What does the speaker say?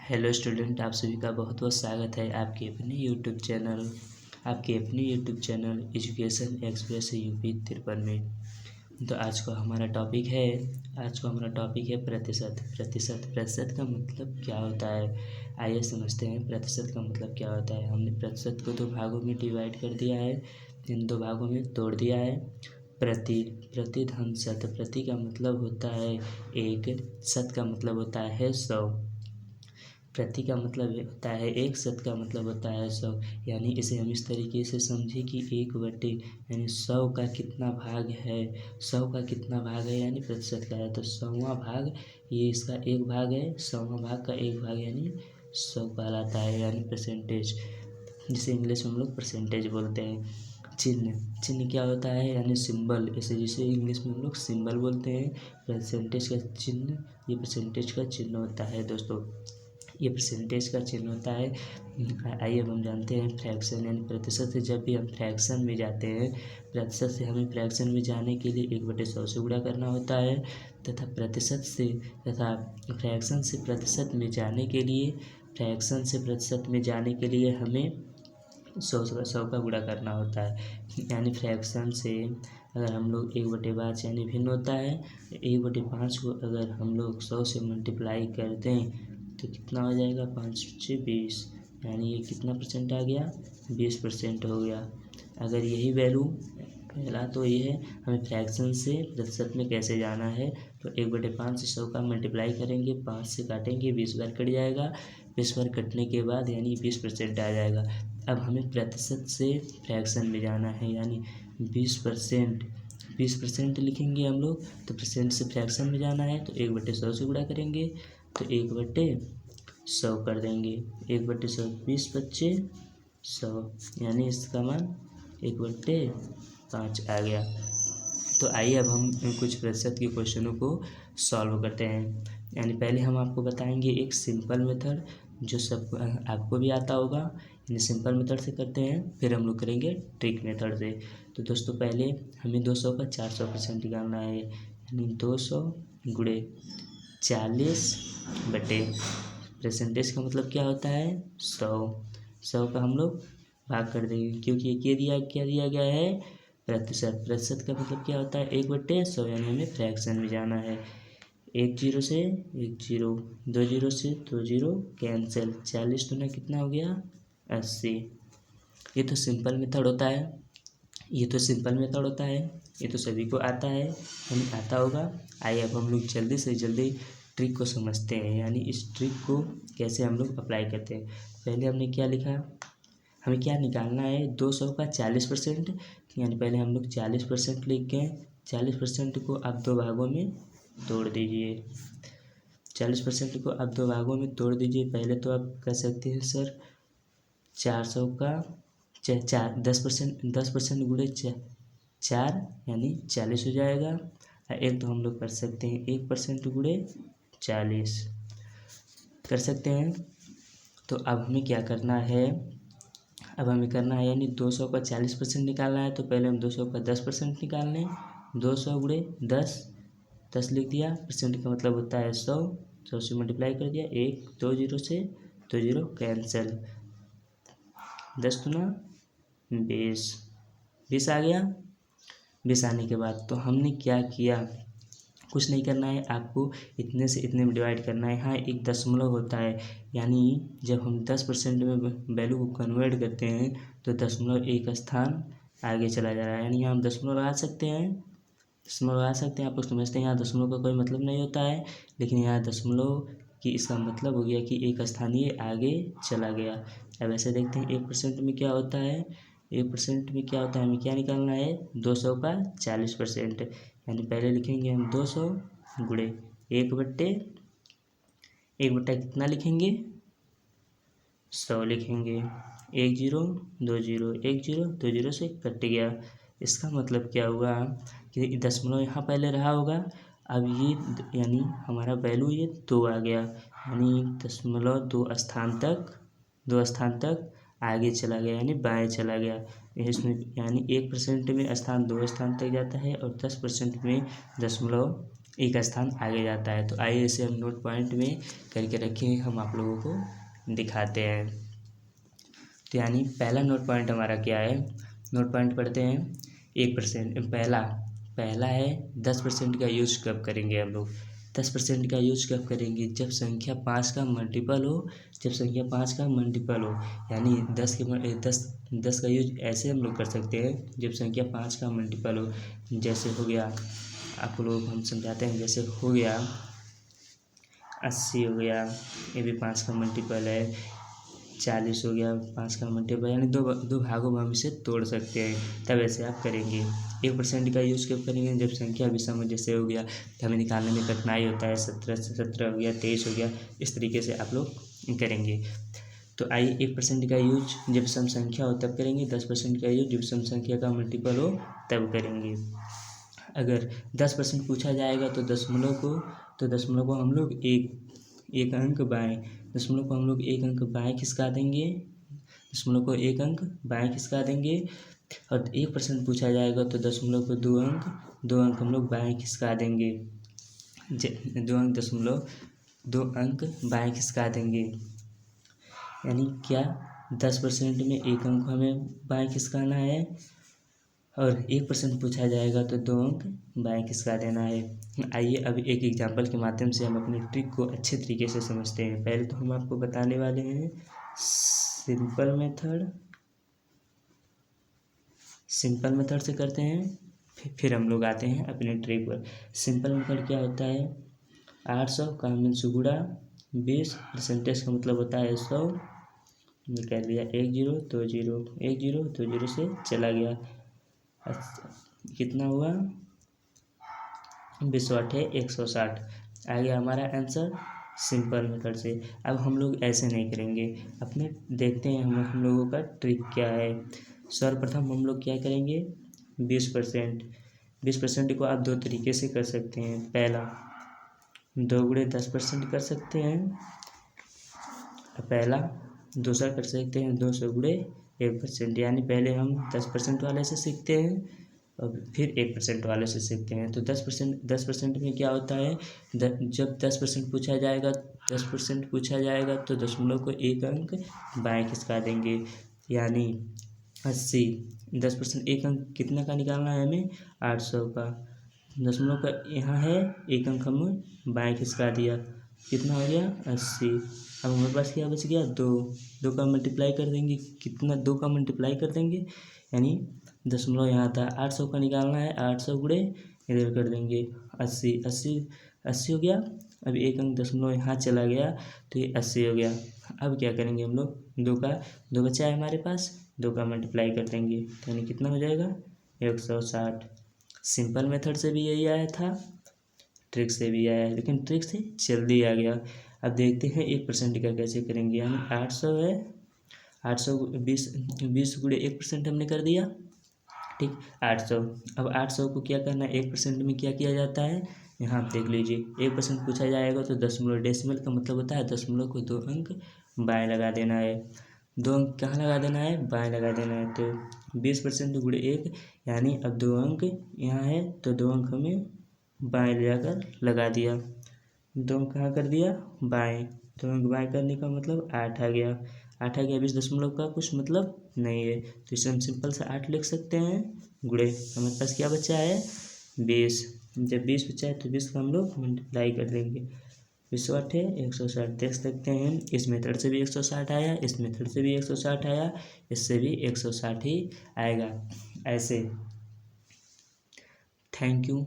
Hello student, आप सभी का बहुत बहुत स्वागत है आपके अपने YouTube channel education express UP 53 में। तो आज का हमारा टॉपिक है प्रतिशत का मतलब क्या होता है। आइए समझते हैं प्रतिशत का मतलब क्या होता है। हमने प्रतिशत को दो भागों में डिवाइड कर दिया है, इन दो भागों में तोड़ दिया है। प्रति धन शत, प्रति का मतलब होता है एक, शत का मतलब होता है 100। प्रति का मतलब होता है एक, शत का मतलब होता है 100। यानी इसे हम इस तरीके से समझें कि 1/, यानी 100 का कितना भाग है, 100 का कितना भाग है यानी प्रतिशत का है। तो 100वां भाग ये इसका एक भाग है, 100वां भाग का एक भाग यानी 100 कहलाता है, यानी परसेंटेज, जिसे इंग्लिश में हम लोग परसेंटेज बोलते हैं। चिन्ह क्या होता है यानी सिंबल, ऐसे जिसे इंग्लिश में हम लोग सिंबल बोलते हैं। परसेंटेज का चिन्ह, ये परसेंटेज का चिन्ह होता है दोस्तों, ये परसेंटेज का चिन्ह होता है। आइए अब हम जानते हैं फ्रैक्शन यानी प्रतिशत से जब भी हम फ्रैक्शन में जाते हैं, प्रतिशत से हमें फ्रैक्शन में जाने के लिए 1/100 से गुणा करना होता है, तथा फ्रैक्शन से प्रतिशत में जाने के लिए हमें 100 का गुणा करना होता है। यानी फ्रैक्शन से अगर हम लोग 1/5 यानी भिन्न होता है, 1/5 को अगर हम लोग 100 से मल्टीप्लाई कर दें तो कितना हो जाएगा, 5×5 = 20, यानी ये कितना परसेंट आ गया, 20% हो गया। अगर यही वैल्यू पहला तो ये है हमें फ्रैक्शन से प्रतिशत में कैसे जाना है। तो 1/5 से 100 का मल्टीप्लाई करेंगे, 5 से काटेंगे, 20 बार कट जाएगा, 20 बार कटने के बाद यानी 20% आ जाएगा। अब हमें प्रतिशत से फ्रैक्शन में जाना है, यानी 20% लिखेंगे हम लोग। तो परसेंट से फ्रैक्शन में जाना है तो 1/100 से गुणा करेंगे, तो 1/100 कर देंगे। 1/100 20×5 = 100, यानी इसका मान 1/5 आ गया। तो आइए अब हम कुछ प्रतिशत के क्वेश्चनों को सॉल्व करते हैं। यानी पहले हम आपको बताएंगे एक सिंपल मेथड जो सब आपको भी आता होगा, यानी सिंपल मेथड से करते हैं, फिर हम लोग करेंगे ट्रिक मेथड से। तो दोस्तों पहले हमें 200 का 400% निकालना है, यानी 200 × 40 परसेंटेज का मतलब क्या होता है 100 का हम लोग भाग कर देंगे, क्योंकि क्या दिया गया है प्रतिशत का मतलब क्या होता है 1/100, यानी हमें फ्रैक्शन में जाना है। 1 0 से 1 0, 2 0 से 2 0 कैंसिल, 40 दूना कितना हो गया 80। ये तो सिंपल मेथड होता है, ये तो सभी को आता है, हमें आता होगा। आइए अब हम लोग जल्दी से जल्दी ट्रिक को समझते हैं, यानी इस ट्रिक को कैसे हम लोग अप्लाई करते हैं। पहले हमने क्या लिखा, हमें क्या निकालना है 200 का 40%, यानी पहले हम लोग 40% लिख गए। 40% को आप दो भागों में तोड़ दीजिए, 40% को आप दो भागों में तोड़ दीजिए। पहले तो आप कह सकते हैं सर 400 का 10% 10% गुणे 4 यानी 40 हो जाएगा। एक तो हम लोग कर सकते हैं 1% गुणे 40 कर सकते हैं। तो अब हमें क्या करना है, यानी 200 का 40% निकालना है। तो पहले हम 200 का 10% निकाल लें, 200 गुणे 10 लिख दिया, परसेंट का मतलब होता है 100 से मल्टीप्लाई कर दिया, 1 2 0 से 2 0 कैंसिल, 10 दूना 20 आ गया। 20 आने के बाद तो हमने क्या किया, कुछ नहीं करना है, आपको इतने से इतने में डिवाइड करना है। हाँ, एक दशमलव होता है, यानी जब हम 10% में वैल्यू को कन्वर्ट करते हैं तो दशमलव एक स्थान आगे चला जा रहा है, यानी यहाँ हम दशमलव लगा सकते हैं, आप लोग समझते हैं यहाँ दशमलव का कोई मतलब नहीं होता है, लेकिन यहाँ दशमलव कि इसका मतलब हो गया कि एक स्थानीय आगे चला गया। अब ऐसे देखते हैं 1% में क्या होता है, 1% में क्या होता है, हमें क्या निकालना है 200 का 40%, यानी पहले लिखेंगे हम 200 गुणे 1/1 कितना लिखेंगे 100 लिखेंगे, 1 0 2 0 1 0 2 0 से कट गया। इसका मतलब क्या हुआ कि दशमलव यहाँ पहले रहा होगा, अब ये यानी हमारा वैल्यू ये 2 आ गया, यानी दशमलव 2 स्थान तक आगे चला गया, यानी बाएं चला गया। इसमें यानी 1% में स्थान 2 स्थान तक जाता है और 10% में दशमलव एक स्थान आगे जाता है। तो आइए इसे हम नोट पॉइंट में करके रखें, हम आप लोगों को दिखाते हैं। तो यानी पहला नोट पॉइंट हमारा क्या है, नोट पॉइंट पढ़ते हैं। 1%, पहला है 10% का यूज कब करेंगे हम लोग। 10% का यूज कब करेंगे, जब संख्या 5 का मल्टीपल हो, जब संख्या 5 का मल्टीपल हो। यानी 10 का यूज ऐसे हम लोग कर सकते हैं जब संख्या 5 का मल्टीपल हो। जैसे हो गया, आप लोग हम समझाते हैं, जैसे हो गया 80 हो गया, ये भी 5 का मल्टीपल है। 40 हो गया, 5 का मल्टीपल, यानी दो भागों में हम इसे तोड़ सकते हैं। तब ऐसे आप करेंगे। 1% का यूज कब करेंगे, जब संख्या विषम, जैसे हो गया तो हमें निकालने में कठिनाई होता है। 17 हो गया, 23 हो गया, इस तरीके से आप लोग करेंगे। तो आइए 1% का यूज जब सम संख्या हो तब करेंगे, 10% का यूज जब सम संख्या का मल्टीपल हो तब करेंगे। अगर 10% पूछा जाएगा तो दशमलव को हम लोग एक अंक बाएं, दशमलव को हम लोग एक अंक बाएं खिसका देंगे, दशमलव को एक अंक बाएं खिसका देंगे। और 1% पूछा जाएगा तो दशमलव को दो अंक हम लोग बाएं खिसका देंगे। 2 अंक बाएं खिसका देंगे। यानी क्या, 10% में एक अंक हमें बाएं खिसकाना है, और 1% पूछा जाएगा तो 2 अंक बाएं खिसका देना है। आइए अब एक एग्जाम्पल के माध्यम से हम अपनी ट्रिक को अच्छे तरीके से समझते हैं। पहले तो हम आपको बताने वाले हैं सिंपल मेथड से करते हैं, फिर हम लोग आते हैं अपने ट्रिक पर। सिंपल मेथड क्या होता है, 800 का हमने सुगुड़ा 20, परसेंटेज का मतलब होता है 100, निकाल लिया 1 0 2 0, 1 0 2 0 से चला गया। कितना हुआ, 20 8 160 आ गया हमारा आंसर सिंपल मेथड से। अब हम लोग ऐसे नहीं करेंगे, अपने देखते हैं हम लोगों का ट्रिक क्या है। सर्वप्रथम हम लोग क्या करेंगे, 20% को आप दो तरीके से कर सकते हैं। पहला 2 गुणे 10% कर सकते हैं, पहला दूसरा कर सकते हैं 200 गुणे 1%। यानी पहले हम 10% वाले से सीखते हैं और फिर 1% वाले से सीखते हैं। तो 10% में क्या होता है, जब 10% पूछा जाएगा तो दशमलव को एक अंक बाएं खिसका देंगे। यानी 80, 10% एक अंक कितना का निकालना है हमें, 800 का। दशमलव का यहाँ है, एक अंक हम बाएं खिसका दिया, कितना हो गया 80। अब हमारे पास क्या बच गया, 2 का मल्टीप्लाई कर देंगे, कितना 2 का मल्टीप्लाई कर देंगे, यानी दशमलव यहाँ था, 800 का निकालना है, 800 गुणे इधर कर देंगे 80 हो गया। अब एक अंक दशमलव यहाँ चला गया तो ये 80 हो गया। अब क्या करेंगे हम लोग, 2 बचा है हमारे पास, 2 का मल्टीप्लाई कर देंगे, यानी कितना हो जाएगा 160। सिंपल मेथड से भी यही आया था, ट्रिक से भी आया है, लेकिन ट्रिक से जल्दी आ गया। अब देखते हैं 1% का कैसे करेंगे। यानी 800 है, 20 गुणे 1% हमने कर दिया, ठीक 800। अब 800 को क्या करना है, 1% में क्या किया जाता है, यहाँ आप देख लीजिए 1% पूछा जाएगा तो दशमलव, डेसिमल का मतलब होता है दशमलव को 2 अंक बाएं लगा देना है। 2 अंक कहाँ लगा देना है, बाएं लगा देना है। तो 20% गुणे 1, यानी अब 2 अंक यहाँ है तो 2 अंक हमें बाएं ले जाकर लगा दिया। 2 अंक कहाँ कर दिया, बाएं, 2 अंक बाएं करने का मतलब 8 आ गया। 20 दशमलव का कुछ मतलब नहीं है, तो इसे हम सिंपल से 8 लिख सकते हैं। गुणे हमारे पास क्या बचा है, 20। जब 20 बचा है तो 20 का हम लोग मल्टीप्लाई कर देंगे, 20 8 है 160। देख सकते हैं इस मेथड से भी 160 आया, इस मेथड से भी 160 आया, इससे भी 160 ही आएगा। ऐसे, थैंक यू।